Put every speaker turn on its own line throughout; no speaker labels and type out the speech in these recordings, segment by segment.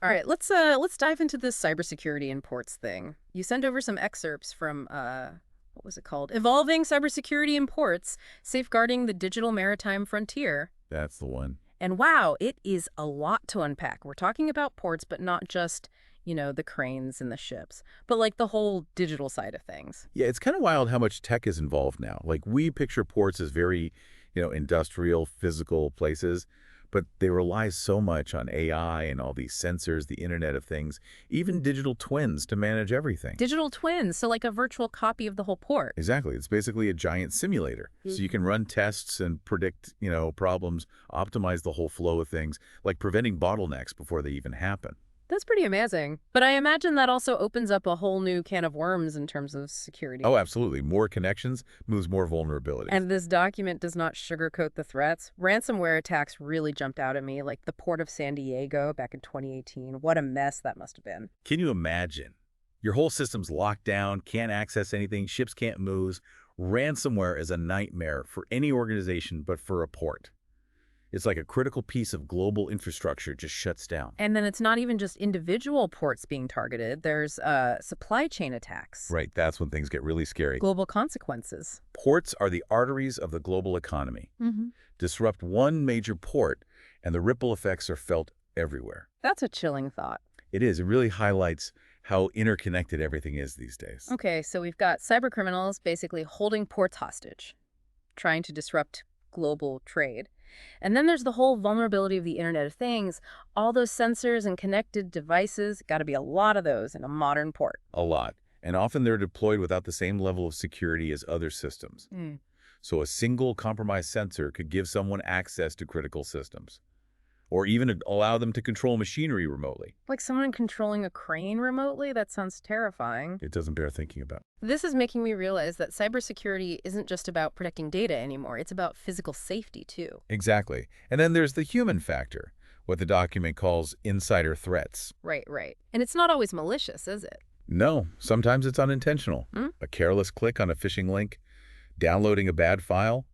All right, let's dive into this cybersecurity in ports thing. You sent over some excerpts from what was it called? Evolving Cybersecurity in Ports, Safeguarding the Digital Maritime Frontier.
That's the one.
And wow, it is a lot to unpack. We're talking about ports, but not just, the cranes and the ships, but like the whole digital side of things.
Yeah, it's kind of wild how much tech is involved now. Like, we picture ports as very, industrial, physical places, but they rely so much on AI and all these sensors, the Internet of Things, even digital twins to manage everything.
Digital twins, so like a virtual copy of the whole port.
Exactly. It's basically a giant simulator. So you can run tests and predict, problems, optimize the whole flow of things, like preventing bottlenecks before they even happen.
That's pretty amazing. But I imagine that also opens up a whole new can of worms in terms of security.
Oh, absolutely. More connections moves more vulnerabilities.
And this document does not sugarcoat the threats. Ransomware attacks really jumped out at me, like the port of San Diego back in 2018. What a mess that must have been.
Can you imagine? Your whole system's locked down, can't access anything, ships can't move. Ransomware is a nightmare for any organization, but for a port. It's like a critical piece of global infrastructure just shuts down.
And then it's not even just individual ports being targeted. There's supply chain attacks.
Right, that's when things get really scary.
Global consequences.
Ports are the arteries of the global economy. Disrupt one major port, and the ripple effects are felt everywhere.
That's a chilling thought.
It is. It really highlights how interconnected everything is these days.
Okay, so we've got cyber criminals basically holding ports hostage, trying to disrupt global trade. And then there's the whole vulnerability of the Internet of Things. All those sensors and connected devices, got to be a lot of those in a modern port.
A lot. And often they're deployed without the same level of security as other systems. So a single compromised sensor could give someone access to critical systems, or even allow them to control machinery remotely.
Like someone controlling a crane remotely? That sounds terrifying.
It doesn't bear thinking about.
This is making me realize that cybersecurity isn't just about protecting data anymore. It's about physical safety, too.
Exactly. And then there's the human factor, what the document calls insider threats.
Right, right. And it's not always malicious, is it?
No, sometimes it's unintentional. A careless click on a phishing link, downloading a bad file.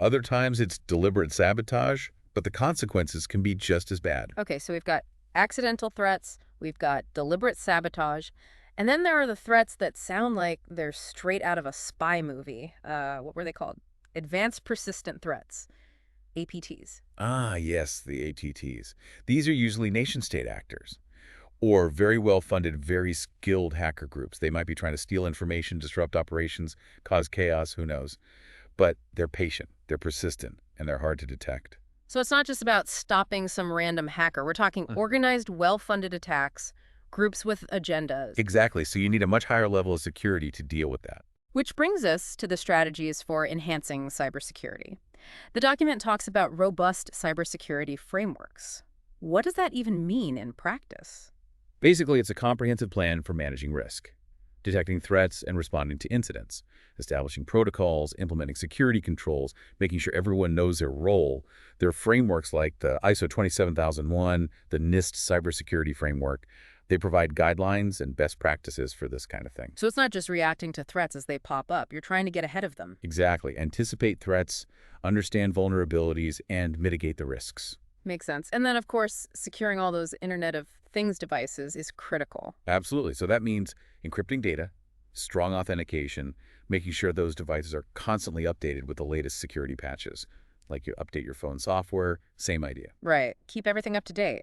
Other times it's deliberate sabotage, but the consequences can be just as bad.
Okay, so we've got accidental threats, we've got deliberate sabotage, and then there are the threats that sound like they're straight out of a spy movie. What were they called? Advanced Persistent Threats, APTs.
Ah, yes, the ATTs. These are usually nation-state actors, or very well-funded, very skilled hacker groups. They might be trying to steal information, disrupt operations, cause chaos, who knows. But they're patient, they're persistent, and they're hard to detect.
So it's not just about stopping some random hacker. We're talking organized, well-funded attacks, groups with agendas.
Exactly, so you need a much higher level of security to deal with that.
Which brings us to the strategies for enhancing cybersecurity. The document talks about robust cybersecurity frameworks. What does that even mean in practice?
Basically, it's a comprehensive plan for managing risk, detecting threats and responding to incidents, establishing protocols, implementing security controls, making sure everyone knows their role. There are frameworks like the ISO 27001, the NIST cybersecurity framework. They provide guidelines and best practices for this kind of thing.
So it's not just reacting to threats as they pop up. You're trying to get ahead of them.
Exactly. Anticipate threats, understand vulnerabilities, and mitigate the risks.
Makes sense. And then, of course, securing all those Internet of Things devices is critical.
Absolutely. So that means encrypting data, strong authentication, making sure those devices are constantly updated with the latest security patches. Like you update your phone software, same idea.
Right. Keep everything up to date.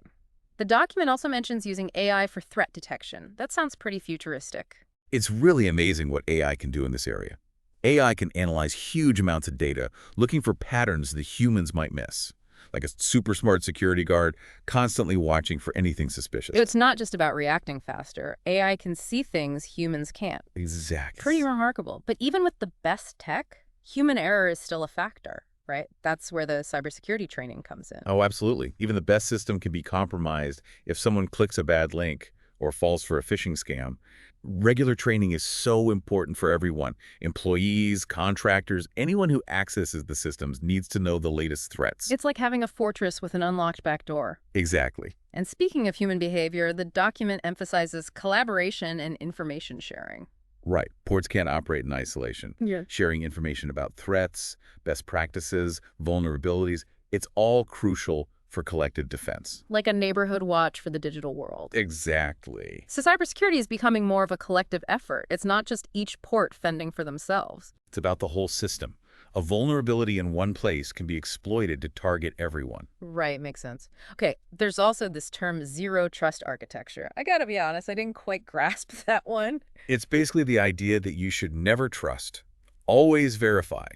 The document also mentions using AI for threat detection. That sounds pretty futuristic.
It's really amazing what AI can do in this area. AI can analyze huge amounts of data, looking for patterns that humans might miss. Like a super smart security guard, constantly watching for anything suspicious.
It's not just about reacting faster. AI can see things humans can't.
Exactly.
Pretty remarkable. But even with the best tech, human error is still a factor, right? That's where the cybersecurity training comes in.
Oh, absolutely. Even the best system can be compromised if someone clicks a bad link or falls for a phishing scam. Regular training is so important for everyone. Employees, contractors, anyone who accesses the systems needs to know the latest threats.
It's like having a fortress with an unlocked back door.
Exactly.
And speaking of human behavior, the document emphasizes collaboration and information sharing.
Right. Ports can't operate in isolation.
Yeah.
Sharing information about threats, best practices, vulnerabilities, it's all crucial for collective defense.
Like a neighborhood watch for the digital world.
Exactly.
So cybersecurity is becoming more of a collective effort. It's not just each port fending for themselves.
It's about the whole system. A vulnerability in one place can be exploited to target everyone.
Right, makes sense. Okay, there's also this term zero trust architecture. I gotta be honest, I didn't quite grasp that one.
It's basically the idea that you should never trust, always verify.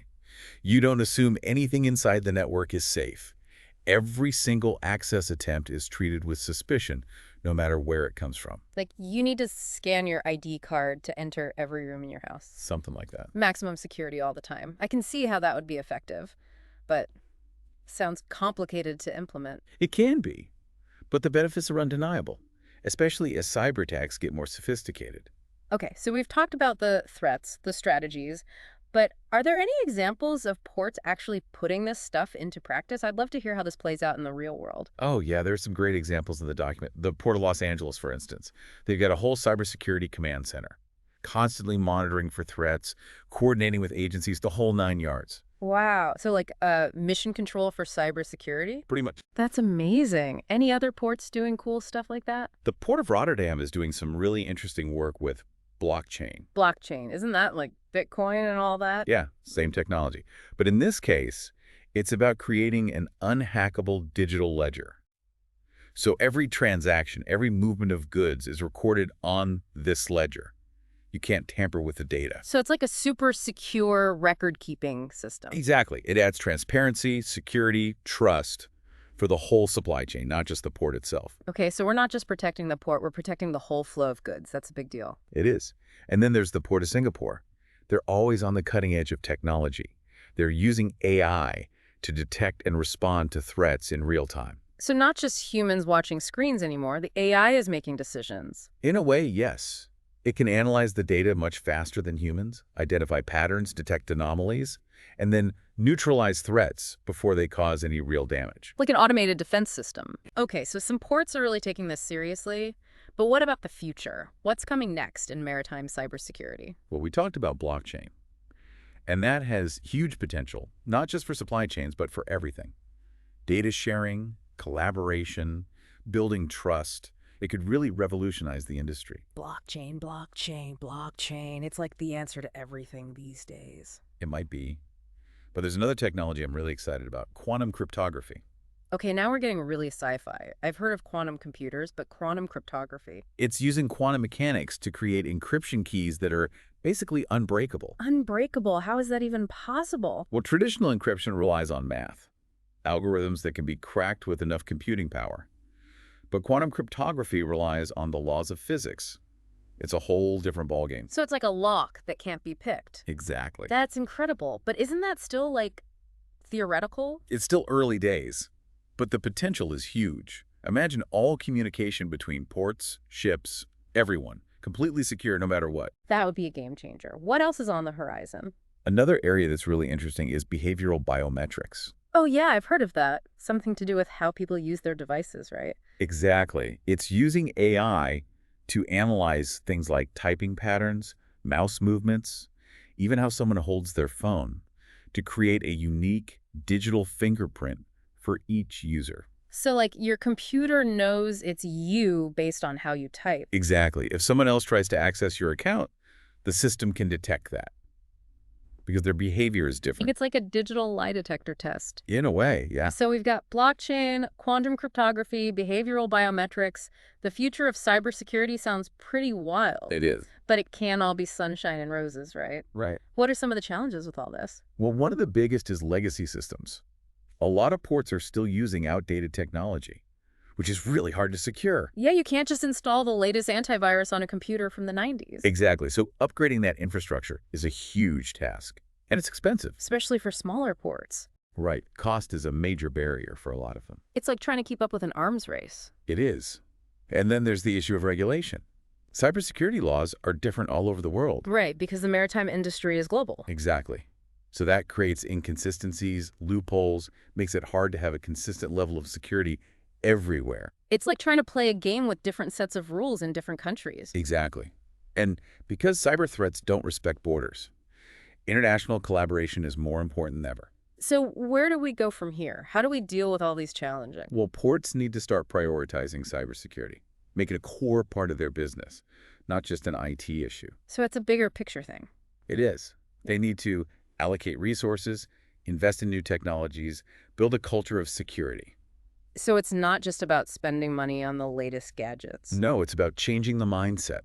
You don't assume anything inside the network is safe. Every single access attempt is treated with suspicion, no matter where it comes from.
Like, you need to scan your ID card to enter every room in your house.
Something like that.
Maximum security all the time. I can see how that would be effective, but sounds complicated to implement.
It can be, but the benefits are undeniable, especially as cyber attacks get more sophisticated.
Okay, so we've talked about the threats, the strategies, but are there any examples of ports actually putting this stuff into practice? I'd love to hear how this plays out in the real world.
Oh, yeah, there's some great examples in the document. The Port of Los Angeles, for instance. They've got a whole cybersecurity command center, constantly monitoring for threats, coordinating with agencies, the whole 9 yards.
Wow, so like mission control for cybersecurity?
Pretty much.
That's amazing. Any other ports doing cool stuff like that?
The Port of Rotterdam is doing some really interesting work with blockchain.
Blockchain, isn't that like Bitcoin and all that?
Yeah, same technology. But in this case, it's about creating an unhackable digital ledger. So every transaction, every movement of goods is recorded on this ledger. You can't tamper with the data.
So it's like a super secure record-keeping system.
Exactly. It adds transparency, security, trust for the whole supply chain, not just the port itself.
Okay, so we're not just protecting the port, we're protecting the whole flow of goods. That's a big deal.
It is. And then there's the Port of Singapore. They're always on the cutting edge of technology. They're using AI to detect and respond to threats in real time.
So not just humans watching screens anymore, the AI is making decisions.
In a way, yes. It can analyze the data much faster than humans, identify patterns, detect anomalies, and then neutralize threats before they cause any real damage.
Like an automated defense system. Okay, so some ports are really taking this seriously, but what about the future? What's coming next in maritime cybersecurity?
Well, we talked about blockchain, and that has huge potential, not just for supply chains, but for everything. Data sharing, collaboration, building trust. It could really revolutionize the industry.
Blockchain, blockchain, blockchain. It's like the answer to everything these days.
It might be. But there's another technology I'm really excited about, quantum cryptography.
Okay, now we're getting really sci-fi. I've heard of quantum computers, but quantum cryptography.
It's using quantum mechanics to create encryption keys that are basically unbreakable.
Unbreakable? How is that even possible?
Well, traditional encryption relies on math, algorithms that can be cracked with enough computing power. But quantum cryptography relies on the laws of physics. It's a whole different ballgame.
So it's like a lock that can't be picked.
Exactly.
That's incredible. But isn't that still, like, theoretical?
It's still early days, but the potential is huge. Imagine all communication between ports, ships, everyone, completely secure no matter what.
That would be a game changer. What else is on the horizon?
Another area that's really interesting is behavioral biometrics.
Oh, yeah, I've heard of that. Something to do with how people use their devices, right?
Exactly. It's using AI to analyze things like typing patterns, mouse movements, even how someone holds their phone, to create a unique digital fingerprint for each user.
So, like, your computer knows it's you based on how you type.
Exactly. If someone else tries to access your account, the system can detect that because their behavior is different.
It's like a digital lie detector test.
In a way, yeah.
So we've got blockchain, quantum cryptography, behavioral biometrics. The future of cybersecurity sounds pretty wild.
It is.
But it can't all be sunshine and roses, right?
Right.
What are some of the challenges with all this?
Well, one of the biggest is legacy systems. A lot of ports are still using outdated technology, which is really hard to secure.
Yeah, you can't just install the latest antivirus on a computer from the 90s.
Exactly. So upgrading that infrastructure is a huge task, and it's expensive.
Especially for smaller ports.
Right. Cost is a major barrier for a lot of them.
It's like trying to keep up with an arms race.
It is. And then there's the issue of regulation. Cybersecurity laws are different all over the world.
Right, because the maritime industry is global.
Exactly. So that creates inconsistencies, loopholes, makes it hard to have a consistent level of security everywhere.
It's like trying to play a game with different sets of rules in different countries.
Exactly. And because cyber threats don't respect borders, international collaboration is more important than ever.
So where do we go from here? How do we deal with all these challenges?
Well, ports need to start prioritizing cybersecurity, make it a core part of their business, not just an IT issue.
So it's a bigger picture thing.
It is. They need to allocate resources, invest in new technologies, build a culture of security.
So it's not just about spending money on the latest gadgets.
No, it's about changing the mindset,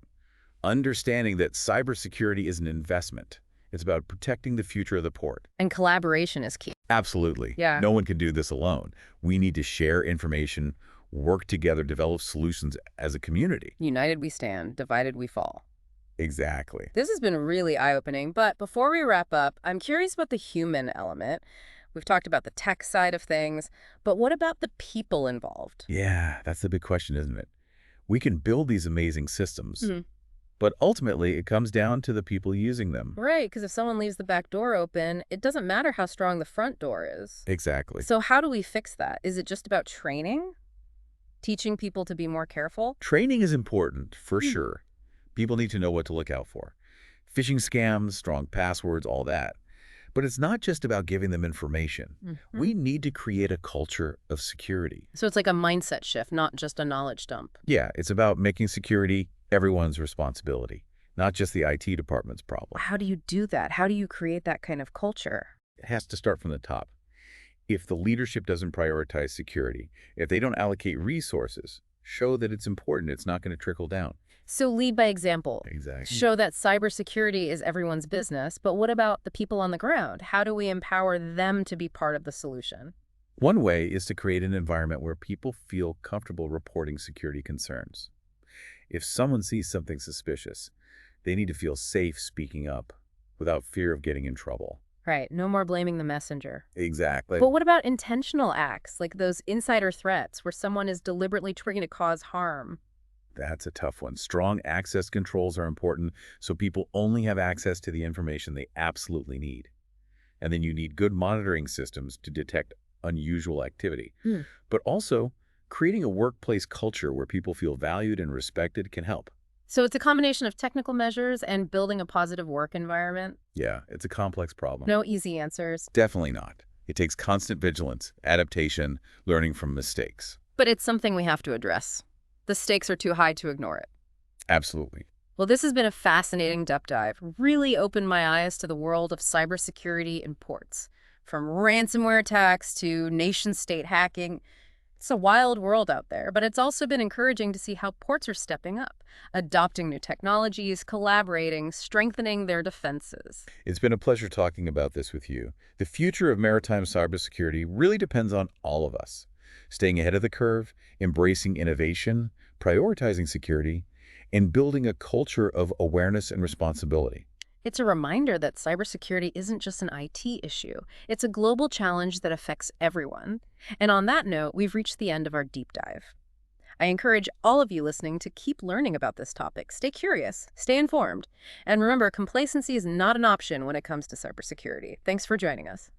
understanding that cybersecurity is an investment. It's about protecting the future of the port.
And collaboration is key.
Absolutely.
Yeah.
No one can do this alone. We need to share information, work together, develop solutions as a community.
United we stand, divided we fall.
Exactly.
This has been really eye-opening, but before we wrap up, I'm curious about the human element. We've talked about the tech side of things, but what about the people involved?
Yeah, that's the big question, isn't it? We can build these amazing systems,
Mhm.
but ultimately it comes down to the people using them.
Right, because if someone leaves the back door open, it doesn't matter how strong the front door is.
Exactly.
So how do we fix that? Is it just about training? Teaching people to be more careful?
Training is important, for
Hmm.
sure. People need to know what to look out for. Phishing scams, strong passwords, all that. But it's not just about giving them information.
Mhm.
We need to create a culture of security.
So it's like a mindset shift, not just a knowledge dump.
Yeah, it's about making security everyone's responsibility, not just the IT department's problem.
How do you do that? How do you create that kind of culture?
It has to start from the top. If the leadership doesn't prioritize security, if they don't allocate resources, show that it's important, it's not going to trickle down.
So lead by example.
Exactly.
Show that cybersecurity is everyone's business, but what about the people on the ground? How do we empower them to be part of the solution?
One way is to create an environment where people feel comfortable reporting security concerns. If someone sees something suspicious, they need to feel safe speaking up without fear of getting in trouble.
Right, no more blaming the messenger.
Exactly.
But what about intentional acts, like those insider threats where someone is deliberately trying to cause harm?
That's a tough one. Strong access controls are important, so people only have access to the information they absolutely need. And then you need good monitoring systems to detect unusual activity.
Hmm.
But also, creating a workplace culture where people feel valued and respected can help.
So it's a combination of technical measures and building a positive work environment.
Yeah, it's a complex problem.
No easy answers,
Definitely not. It takes constant vigilance, adaptation, learning from mistakes.
but it's something we have to address. The stakes are too high to ignore it.
Absolutely.
Well, this has been a fascinating deep dive. Really opened my eyes to the world of cybersecurity in ports. From ransomware attacks to nation-state hacking. It's a wild world out there, but it's also been encouraging to see how ports are stepping up, adopting new technologies, collaborating, strengthening their defenses.
It's been a pleasure talking about this with you. The future of maritime cybersecurity really depends on all of us. Staying ahead of the curve, embracing innovation, prioritizing security, and building a culture of awareness and responsibility.
It's a reminder that cybersecurity isn't just an IT issue. It's a global challenge that affects everyone. And on that note, we've reached the end of our deep dive. I encourage all of you listening to keep learning about this topic. Stay curious, stay informed, and remember, complacency is not an option when it comes to cybersecurity. Thanks for joining us.